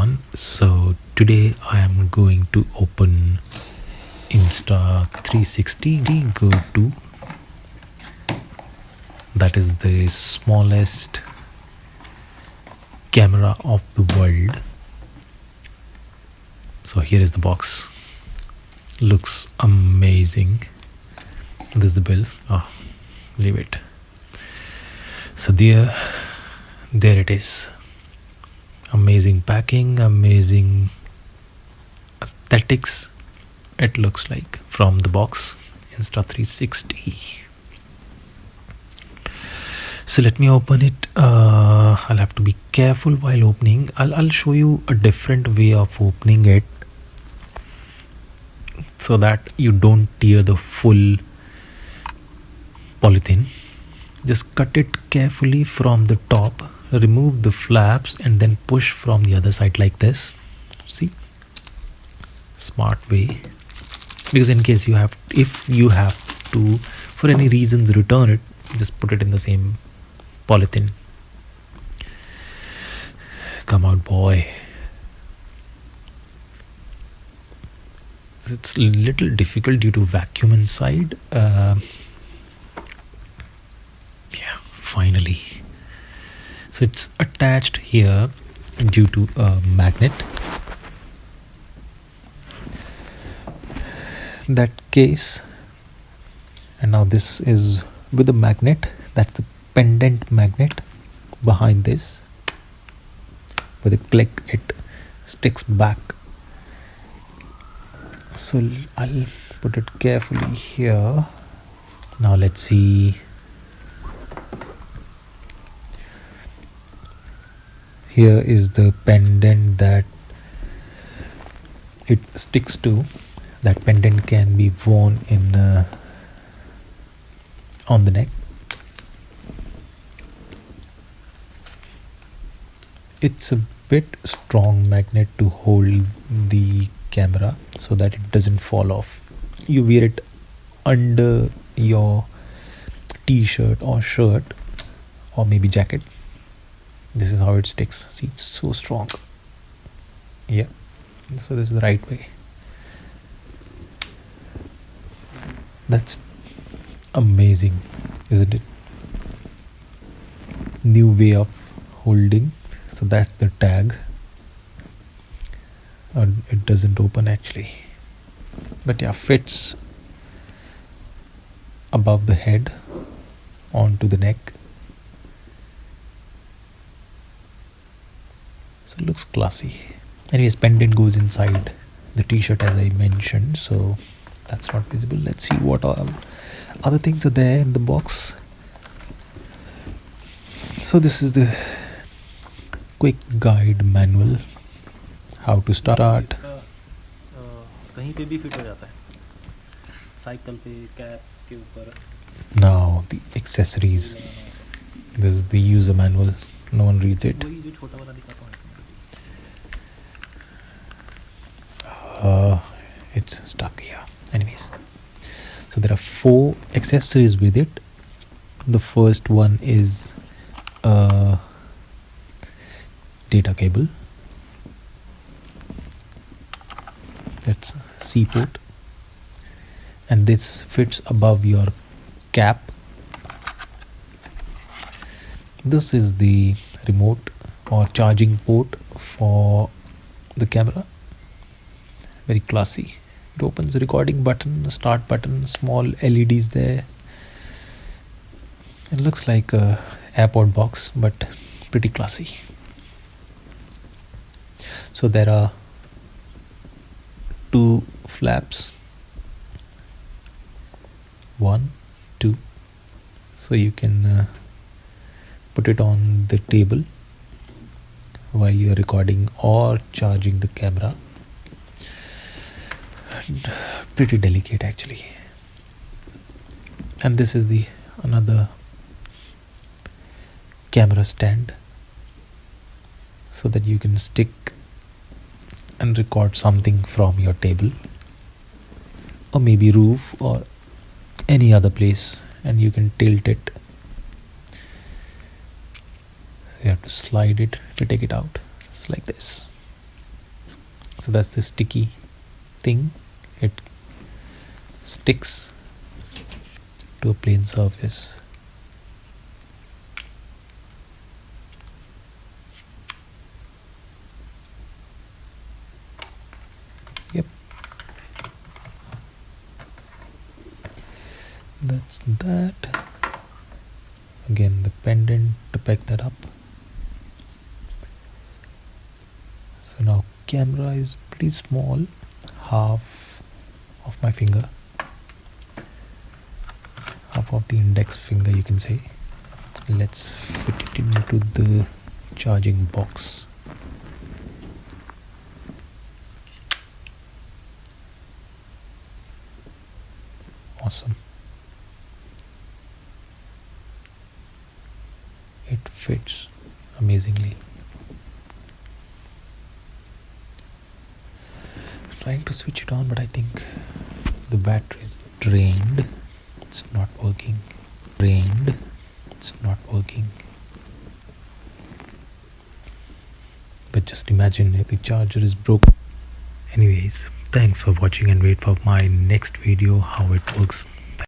everyone. So today I am going to open Insta 360 Go to. That is the smallest camera of the world. So here is the box. Looks amazing. This is the bill. Leave it. So there it is. Amazing packing, amazing aesthetics. It looks like from the box. Insta 360. So let me open it. I'll have to be careful while opening. I'll show you a different way of opening it so that you don't tear the full polythene. Just cut it carefully from the top, remove the flaps and then push from the other side like this. See, smart way, because in case if you have to for any reasons return it, just put it in the same polythene. Come out, boy. It's a little difficult due to vacuum inside. Finally. So it's attached here due to a magnet. That case, and now this is with a magnet. That's the pendant magnet behind this. With a click it sticks back. So I'll put it carefully here. Now let's see. Here is the pendant that it sticks to. That pendant can be worn in on the neck. It's a bit strong magnet to hold the camera so that it doesn't fall off. You wear it under your t-shirt or shirt or maybe jacket. This is how it sticks. See, it's so strong. Yeah, so this is the right way. That's amazing, isn't it? New way of holding. So that's the tag. It doesn't open actually, but yeah, fits above the head onto the neck. So it looks classy. Anyways, pendant goes inside the t-shirt as I mentioned, so that's not visible. Let's see what other things are there in the box. So this is the quick guide manual, how to start. कहीं पे भी fit हो जाता है, cycle पे, cap के ऊपर. Now the accessories. This is the user manual. No one reads it. वही जो छोटा वाला दिखाता हूँ. It's stuck here. Anyways, so there are 4 accessories with it. The first one is a data cable. That's C port, and this fits above your cap. This is the remote or charging port for the camera. Very classy. It opens the recording button, start button, small LEDs there. It looks like a airport box, but pretty classy. So there are 2 flaps. 1, 2. So you can put it on the table while you are recording or charging the camera. Pretty delicate actually. And this is the another camera stand, so that you can stick and record something from your table or maybe roof or any other place, and you can tilt it. So you have to slide it to take it out. It's like this. So that's the sticky thing. It sticks to a plain surface. Yep, that's that. Again, the pendant to pack that up. So now camera is pretty small, half of my finger, half of the index finger you can say. Let's fit it into the charging box. Awesome. It fits amazingly. Trying to switch it on, but I think the battery is drained. It's not working. It's not working. But just imagine if the charger is broken. Anyways, thanks for watching and wait for my next video how it works.